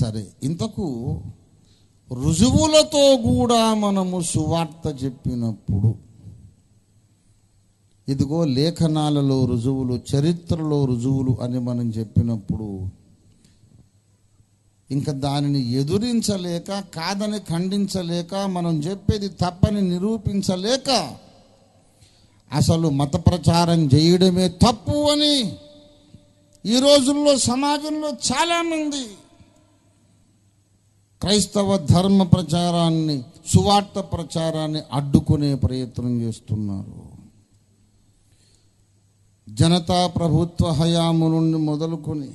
సరే, ఇంతకు రుజువులతో కూడా మనము సువార్త చెప్పినప్పుడు, ఇదిగో లేఖనాలలో రుజువులు, చరిత్రలో రుజువులు అని మనం చెప్పినప్పుడు, ఇంకా దానిని ఎదురించలేక, కాదని ఖండించలేక, మనం చెప్పేది తప్పని నిరూపించలేక, అసలు మత ప్రచారం చేయడమే తప్పు అని ఈ రోజుల్లో సమాజంలో చాలామంది క్రైస్తవ ధర్మ ప్రచారాన్ని, సువార్త ప్రచారాన్ని అడ్డుకునే ప్రయత్నం చేస్తున్నారు. జనతా ప్రభుత్వ హయాము నుండి మొదలుకొని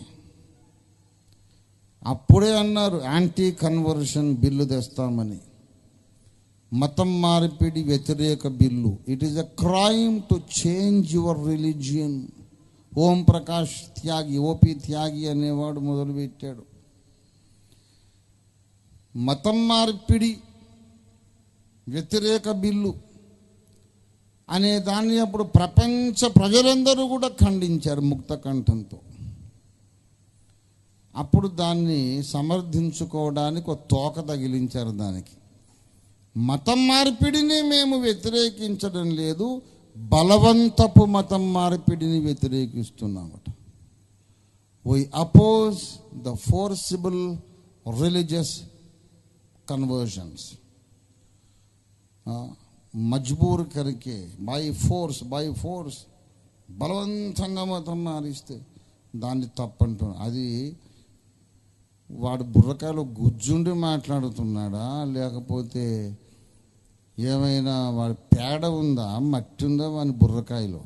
అప్పుడే అన్నారు యాంటీ కన్వర్షన్ బిల్లు తెస్తామని. మతం మార్పిడి వ్యతిరేక bill. It is a crime to change your religion. Om Prakash Tyagi, OP Tyagi అనేవాడు మొదలుపెట్టాడు. మతం మార్పిడి వ్యతిరేక బిల్లు అనే దాన్ని అప్పుడు ప్రపంచ ప్రజలందరూ కూడా ఖండించారు ముక్త కంఠంతో. అప్పుడు దాన్ని సమర్థించుకోవడానికి ఒక తోక తగిలించారు దానికి. మతం మార్పిడిని మేము వ్యతిరేకించడం లేదు, బలవంతపు మతం మార్పిడిని వ్యతిరేకిస్తున్నామట. We oppose the forcible religious conversions. మజ్బూర్ కరికే, బై ఫోర్స్ బలవంతంగా మతం మారిస్తే దాన్ని తప్పంటున్నా. అది వాడు బుర్రకాయలో గుజ్జుండి మాట్లాడుతున్నాడా, లేకపోతే ఏమైనా వాడి పేడ ఉందా, మట్టి ఉందా వాని బుర్రకాయలో?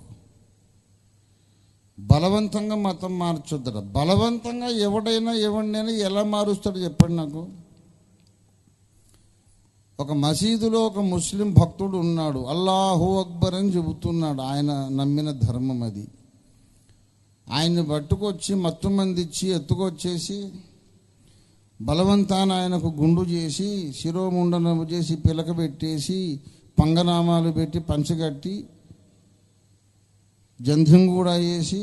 బలవంతంగా మతం మార్చొద్దట. బలవంతంగా ఎవడైనా ఎలా మారుస్తాడు చెప్పండి నాకు. ఒక మసీదులో ఒక ముస్లిం భక్తుడు ఉన్నాడు, అల్లాహు అక్బర్ అని చెబుతున్నాడు. ఆయన నమ్మిన ధర్మం అది. ఆయన్ని పట్టుకొచ్చి మత్తు మందిచ్చి ఎత్తుకొచ్చేసి బలవంతాన ఆయనకు గుండు చేసి, శిరోముండనము చేసి, పిలక పెట్టేసి, పంగనామాలు పెట్టి, పంచగట్టి, జంధ్యం కూడా వేసి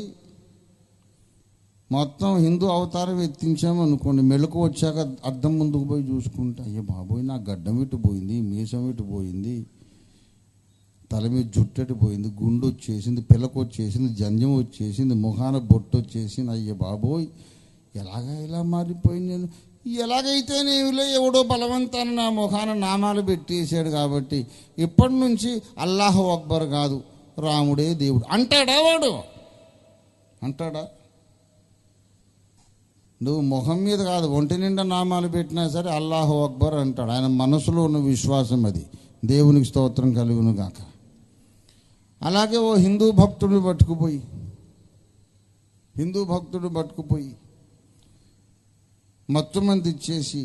మొత్తం హిందూ అవతారం ఎత్తించామనుకోండి. మెళుకు వచ్చాక అద్దం ముందుకు పోయి చూసుకుంటా, అయ్యో బాబోయ్ నా గడ్డం ఇటు పోయింది, మీసం ఇటు పోయింది, తల మీద జుట్టెటు పోయింది, గుండు వచ్చేసింది, పిలకు వచ్చేసింది, జంధ్యం వచ్చేసింది, ముఖాన బొట్టు వచ్చేసింది, అయ్యో బాబోయ్ ఇలా మారిపోయింది నేను. ఎలాగైతే నేవులే ఎవడో బలవంతాన నా ముఖాన నామాలు పెట్టేశాడు కాబట్టి ఇప్పటి నుంచి అల్లాహు అక్బర్ కాదు రాముడే దేవుడు అంటాడా? వాడు అంటాడా? నువ్వు మొహం మీద కాదు ఒంటి నిండా నామాలు పెట్టినా సరే అల్లాహు అక్బర్ అంటాడు. ఆయన మనసులో ఉన్న విశ్వాసం అది. దేవునికి స్తోత్రం కలుగును గాక. అలాగే ఓ హిందూ భక్తుడు పట్టుకుపోయి మత్తు మంది ఇచ్చేసి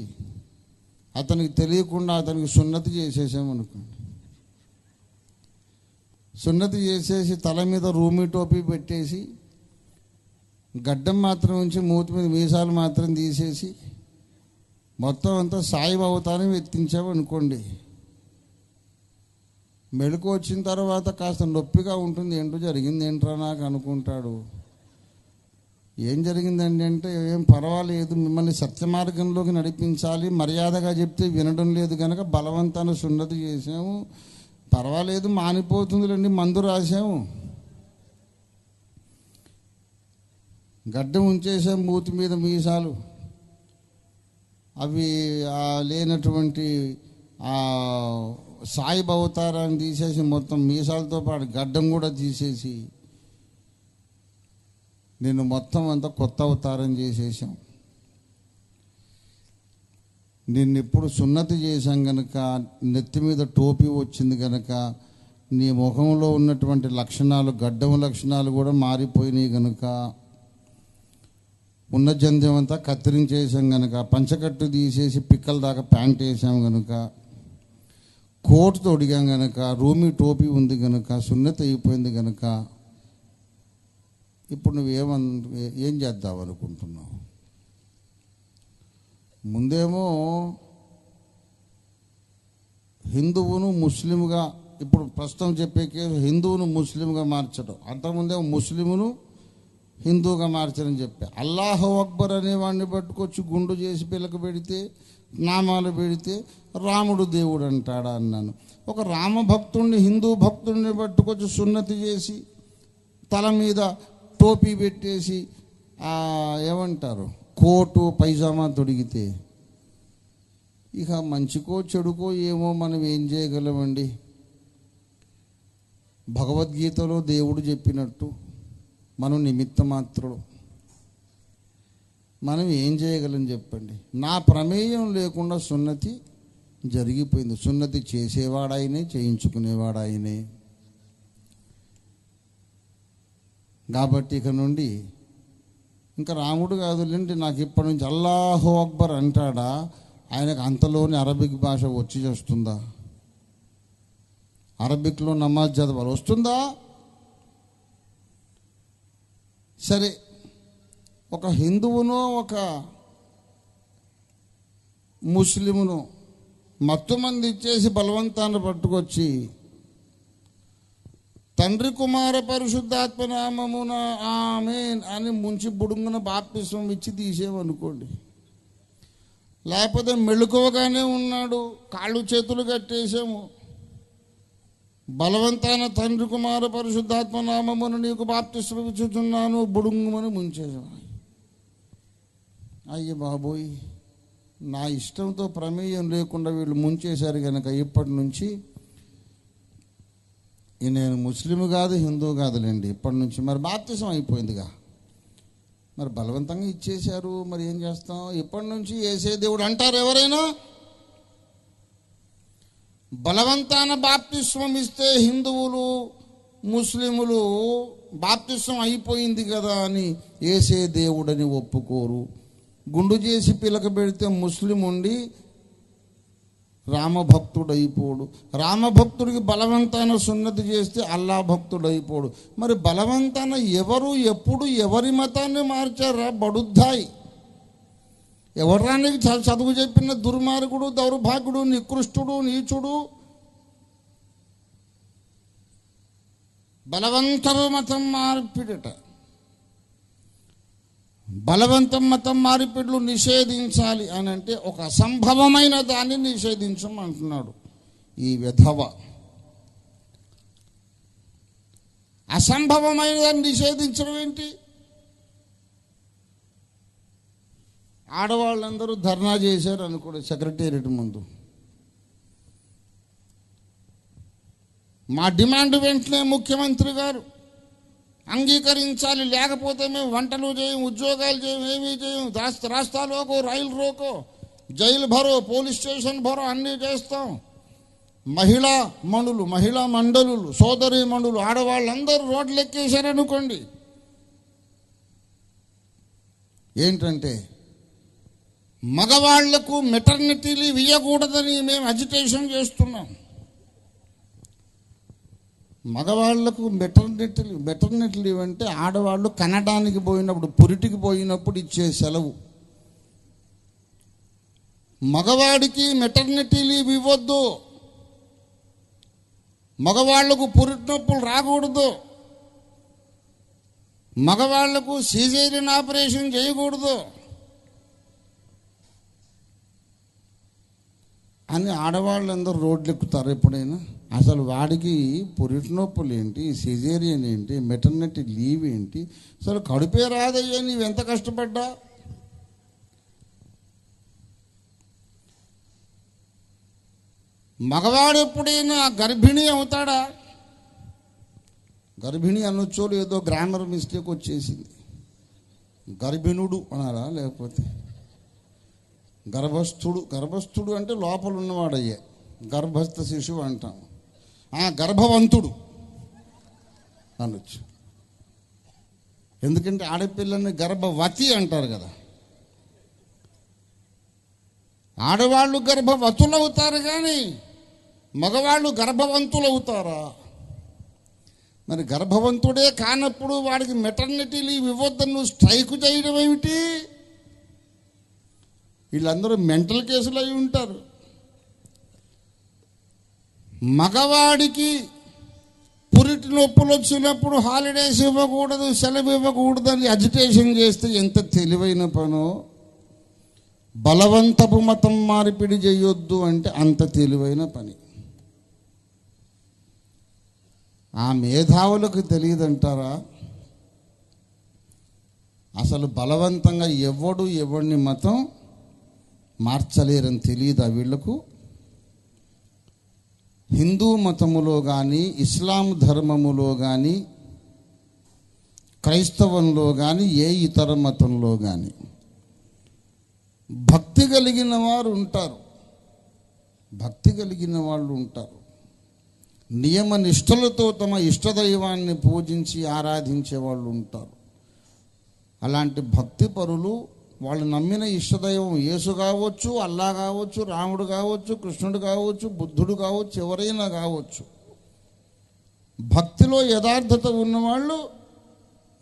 అతనికి తెలియకుండా అతనికి సున్నతి చేసేసామనుకోండి. సున్నతి చేసేసి తల మీద రూమి టోపీ పెట్టేసి, గడ్డం మాత్రం ఉంచి, మూతి మీద మీసాలు మాత్రం తీసేసి, మొత్తం అంతా సాయి అవతారం ఎత్తించామనుకోండి. మెళుకు వచ్చిన తర్వాత కాస్త నొప్పిగా ఉంటుంది. ఏంటో జరిగింది ఏంట్రా నాకు అనుకుంటాడు. ఏం జరిగిందండి అంటే, ఏం పర్వాలేదు, మిమ్మల్ని సత్య మార్గంలోకి నడిపించాలి, మర్యాదగా చెప్తే వినడం లేదు కనుక బలవంతాన సున్నతి చేసాము, పర్వాలేదు మానిపోతుందిలేండి, మందు రాసాము, గడ్డం ఉంచేసాం, మూతి మీద మీసాలు అవి లేనటువంటి సాయి అవతారాన్ని తీసేసి మొత్తం మీసాలతో పాటు గడ్డం కూడా తీసేసి నేను మొత్తం అంతా కొత్త అవతారం చేసేసాం. నిన్నెప్పుడు సున్నతి చేశాం కనుక, నెత్తి మీద టోపీ వచ్చింది కనుక, నీ ముఖంలో ఉన్నటువంటి లక్షణాలు, గడ్డం లక్షణాలు కూడా మారిపోయినాయి కనుక, ఉన్న జంధ్యం అంతా కత్తిరించేసాం కనుక, పంచకట్టు తీసేసి పిక్కల దాకా ప్యాంట్ వేసాం కనుక, కోటు తొడిగాం కనుక, రూమి టోపీ ఉంది కనుక, సున్నతి అయిపోయింది కనుక, ఇప్పుడు ఏం చేద్దాం అనుకుంటున్నావు? ముందేమో హిందువును ముస్లింగా, ఇప్పుడు ప్రస్తుతం చెప్పే కేసు హిందువును ముస్లింగా మార్చడం. అంతకుముందేమో ముస్లిమును హిందూగా మార్చారని చెప్పి అల్లాహు అక్బర్ అనేవాడిని పట్టుకొచ్చి గుండు చేసి పిల్లక పెడితే నామాలు పెడితే రాముడు దేవుడు అంటాడా అన్నాను. ఒక రామభక్తుడిని హిందూ భక్తుడిని పట్టుకొచ్చి సున్నతి చేసి తల మీద టోపీ పెట్టేసి ఏమంటారు కోటు పైజామా తొడిగితే ఇక మంచికో చెడుకో ఏమో మనం ఏం చేయగలమండి. భగవద్గీతలో దేవుడు చెప్పినట్టు మనం నిమిత్త మాత్రుడు, మనం ఏం చేయగలం చెప్పండి. నా ప్రమేయం లేకుండా సున్నతి జరిగిపోయింది. సున్నతి చేసేవాడాయనే, చేయించుకునేవాడాయనే. కాబట్టి ఇక నుండి ఇంకా రాముడు కాదులేండి, నాకు ఇప్పటి నుంచి అల్లాహు అక్బర్ అంటాడా, ఆయనకు అంతలోని అరబిక్ భాష వచ్చి వస్తుందా? అరబిక్లో నమాజ్ చదవాలి వస్తుందా? సరే, ఒక హిందువునో ఒక ముస్లిమును మత్తు మంది ఇచ్చేసి బలవంతాన్ని పట్టుకొచ్చి తండ్రి కుమార పరిశుద్ధాత్మ నామమున ఆమేన్ అని ముంచి బుడుంగున బాప్తిస్మం ఇచ్చి తీసేమనుకోండి. లేకపోతే మెళుకువగానే ఉన్నాడు, కాళ్ళు చేతులు కట్టేసాము, బలవంతాన తండ్రి కుమార పరిశుద్ధాత్మ నామమున నీకు బాప్తిస్మం ఇచ్చుచున్నాను బుడుంగుమని ముంచేసాము. అయ్య బాబోయ్, నా ఇష్టంతో ప్రమేయం లేకుండా వీళ్ళు ముంచేశారు కనుక ఇప్పటి నుంచి నేను ముస్లిం కాదు హిందూ కాదులేండి, ఇప్పటి నుంచి మరి బాప్తిసం అయిపోయిందిగా, మరి బలవంతంగా ఇచ్చేశారు, మరి ఏం చేస్తాం? ఇప్పటి నుంచి యేసే దేవుడు అంటారు ఎవరైనా? బలవంతాన బాప్తిస్మం ఇస్తే హిందువులు ముస్లిములు బాప్తిస్మం అయిపోయింది కదా అని యేసే దేవుడని ఒప్పుకోరు. గుండు చేసి పిలక పెడితే ముస్లిం ఉండి రామభక్తుడు అయిపోడు, రామభక్తుడికి బలవంతాన సున్నతి చేస్తే అల్లా భక్తుడు అయిపోడు. మరి బలవంతాన ఎవరు ఎప్పుడు ఎవరి మతాన్ని మార్చారా? బడుద్దాయి ఎవరానికి చదువు చెప్పిన దుర్మార్గుడు, దౌర్భాగ్యుడు, నికృష్టుడు, నీచుడు, బలవంతరు మతం మార్పిడట. బలవంతం మతం మార్పిడులు నిషేధించాలి అని అంటే ఒక అసంభవమైన దాన్ని నిషేధించమంటున్నాడు ఈ విధవ. అసంభవమైన దాన్ని నిషేధించడం ఏంటి? ఆడవాళ్ళందరూ ధర్నా చేశారు అనుకోండి సెక్రటేరియట్ ముందు. మా డిమాండ్ వెంటనే ముఖ్యమంత్రి గారు అంగీకరించాలి, లేకపోతే మేము వంటలు చేయం, ఉద్యోగాలు చేయం, ఏమీ చేయం, రాస్తా రోకో, రైలు రోకో, జైలు భరో, పోలీస్ స్టేషన్ భరో అన్నీ చేస్తాం. మహిళా మండలులు, సోదరి మండలు, ఆడవాళ్ళందరూ రోడ్లు ఎక్కేశారనుకోండి. ఏంటంటే మగవాళ్లకు మెటర్నిటీ లీవ్ ఇవ్వకూడదని మేము అజిటేషన్ చేస్తున్నాం. మగవాళ్లకు మెటర్నిటీ లీవ్ అంటే ఆడవాళ్ళు కనడానికి పోయినప్పుడు, పురిటికి పోయినప్పుడు ఇచ్చే సెలవు. మగవాడికి మెటర్నిటీ లీవ్ ఇవ్వద్దు, మగవాళ్లకు పురిటి నొప్పులు రాకూడదు, మగవాళ్లకు సిజేరియన్ ఆపరేషన్ చేయకూడదు అని ఆడవాళ్ళందరూ రోడ్లు ఎక్కుతారు ఎప్పుడైనా? అసలు వాడికి పురిటి నొప్పులు ఏంటి, సిజేరియన్ ఏంటి, మెటర్నిటీ లీవ్ ఏంటి, అసలు కడుపే రాదయ్యా నీవెంత కష్టపడ్డా. మగవాడు ఎప్పుడైనా గర్భిణీ అవుతాడా? గర్భిణీ అనొచ్చోడు ఏదో గ్రామర్ మిస్టేక్ వచ్చేసింది, గర్భిణుడు అనాలా, లేకపోతే గర్భస్థుడు అంటే లోపల ఉన్నవాడయ్యే, గర్భస్థ శిశువు అంటాం. గర్భవంతుడు అనొచ్చు, ఎందుకంటే ఆడపిల్లని గర్భవతి అంటారు కదా. ఆడవాళ్ళు గర్భవతులు అవుతారు కానీ మగవాళ్ళు గర్భవంతులు అవుతారా? మరి గర్భవంతుడే కానప్పుడు వాడికి మెటర్నిటీ లీవ్ ఇవ్వద్దని నువ్వు స్ట్రైక్ చేయడం ఏమిటి? వీళ్ళందరూ మెంటల్ కేసులు అయి ఉంటారు. మగవాడికి పురిటి నొప్పులు వచ్చినప్పుడు హాలిడేస్ ఇవ్వకూడదు, సెలవు ఇవ్వకూడదు అని అజిటేషన్ చేస్తే ఎంత తెలివైన పనో. బలవంతపు మతం మార్పిడి చేయొద్దు అంటే అంత తెలివైన పని. ఆ మేధావులకు తెలియదంటారా? అసలు బలవంతంగా ఎవడిని మతం మార్చలేరని తెలియదా వీళ్లకు? హిందూ మతములో కానీ, ఇస్లాం ధర్మములో కానీ, క్రైస్తవంలో కానీ, ఏ ఇతర మతంలో కానీ భక్తి కలిగిన వారు ఉంటారు, భక్తి కలిగిన వాళ్ళు ఉంటారు. నియమ నిష్ఠలతో తమ ఇష్టదైవాన్ని పూజించి ఆరాధించే వాళ్ళు ఉంటారు. అలాంటి భక్తి పరులు వాళ్ళు నమ్మిన ఇష్టదైవం యేసు కావచ్చు, అల్లా కావచ్చు, రాముడు కావచ్చు, కృష్ణుడు కావచ్చు, బుద్ధుడు కావచ్చు, ఎవరైనా కావచ్చు. భక్తిలో యథార్థత ఉన్నవాళ్ళు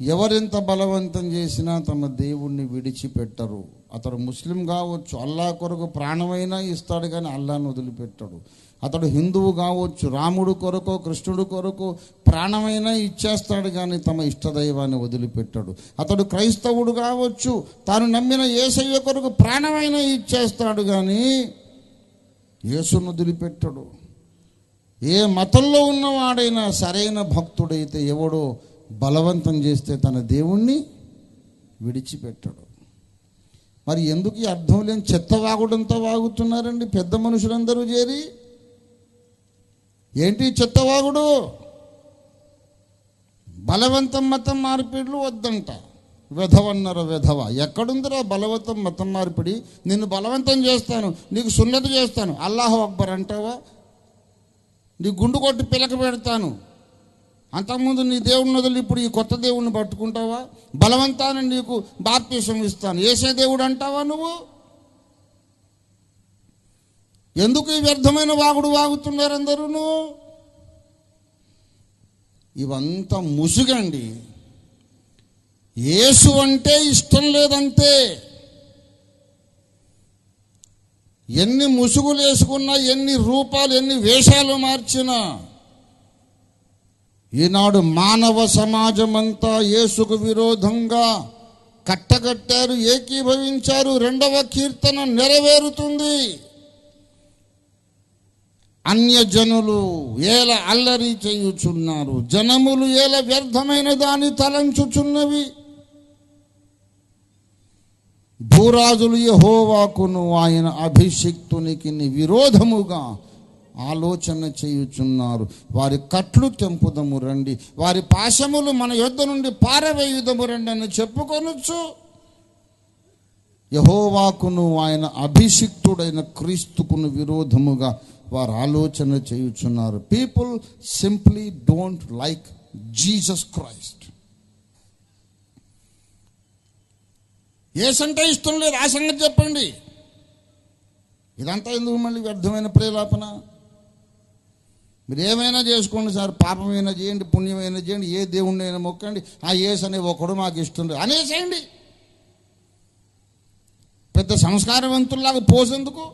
ఎవరెంత బలవంతం చేసినా తమ దేవుణ్ణి విడిచిపెట్టరు. అతడు ముస్లిం కావచ్చు, అల్లా కొరకు ప్రాణమైనా ఇస్తాడు కానీ అల్లాను వదిలిపెట్టడు. అతడు హిందువు కావచ్చు, రాముడు కొరకు కృష్ణుడు కొరకు ప్రాణమైనా ఇచ్చేస్తాడు కానీ తమ ఇష్టదైవాన్ని వదిలిపెట్టాడు. అతడు క్రైస్తవుడు కావచ్చు, తాను నమ్మిన యేసయ్య కొరకు ప్రాణమైనా ఇచ్చేస్తాడు కానీ యేసును వదిలిపెట్టడు. ఏ మతంలో ఉన్నవాడైనా సరైన భక్తుడైతే ఎవడో బలవంతం చేస్తే తన దేవుణ్ణి విడిచిపెట్టడు. మరి ఎందుకు ఈ అర్థం లేని చెత్త వాగుడంతా వాగుతున్నారండి పెద్ద మనుషులందరూ చేరి? ఏంటి చెత్తవాగుడు? బలవంతం మతం మార్పిడులు వద్దంట. వెధవన్నారు వెధవ. ఎక్కడుందిరా బలవంతం మతం మార్పిడి? నిన్ను బలవంతం చేస్తాను, నీకు సున్నతి చేస్తాను, అల్లాహు అక్బర్ అంటావా? నీ గుండు కొట్టి పిలక పెడతాను, అంతకుముందు నీ దేవుడిని వదిలి ఇప్పుడు ఈ కొత్త దేవుడిని పట్టుకుంటావా? బలవంతాన్ని నీకు బాప్తిసం ఇస్తాను, యేసే దేవుడు అంటావా నువ్వు? ఎందుకు ఈ వ్యర్థమైన వాగుడు వాగుతున్నారు అందరూ? ఇవంతా ముసుగండి. యేసు అంటే ఇష్టం లేదంతే. ఎన్ని ముసుగులు వేసుకున్నా, ఎన్ని రూపాలు, ఎన్ని వేషాలు మార్చినా ఈనాడు మానవ సమాజం అంతా యేసుకు విరోధంగా కట్టగట్టారు, ఏకీభవించారు. 2వ కీర్తన నెరవేరుతుంది. అన్యజనులు ఏల అల్లరి చేయుచున్నారు, జనములు ఏల వ్యర్థమైన దాన్ని తలంచుచున్నవి. భూరాజులు యెహోవాకును ఆయన అభిషిక్తునికి విరోధముగా ఆలోచన చేయుచున్నారు. వారి కట్లు తెంపుదము రండి, వారి పాశములు మన యొద్ద నుండి పారవేయుదము రండి అని చెప్పుకొనొచ్చు. యెహోవాకును ఆయన అభిషిక్తుడైన క్రీస్తుకును విరోధముగా వారు ఆలోచన చేయుచున్నారు. People simply don't like Jesus Christ. యేసంటే ఇష్టం లేదు, ఆ సంగతి చెప్పండి. ఇదంతా ఎందుకు మళ్ళీ వ్యర్థమైన ప్రేలాపన? మీరు ఏమైనా చేసుకోండి సార్, పాపమైనా చేయండి, పుణ్యమైనా చేయండి, ఏ దేవుణ్ణైనా మొక్కండి, ఆ యేసు అనే ఒకడు మాకు ఇష్టం లేదు అనేసేయండి. పెద్ద సంస్కారవంతుల్లాగా పోసేందుకు?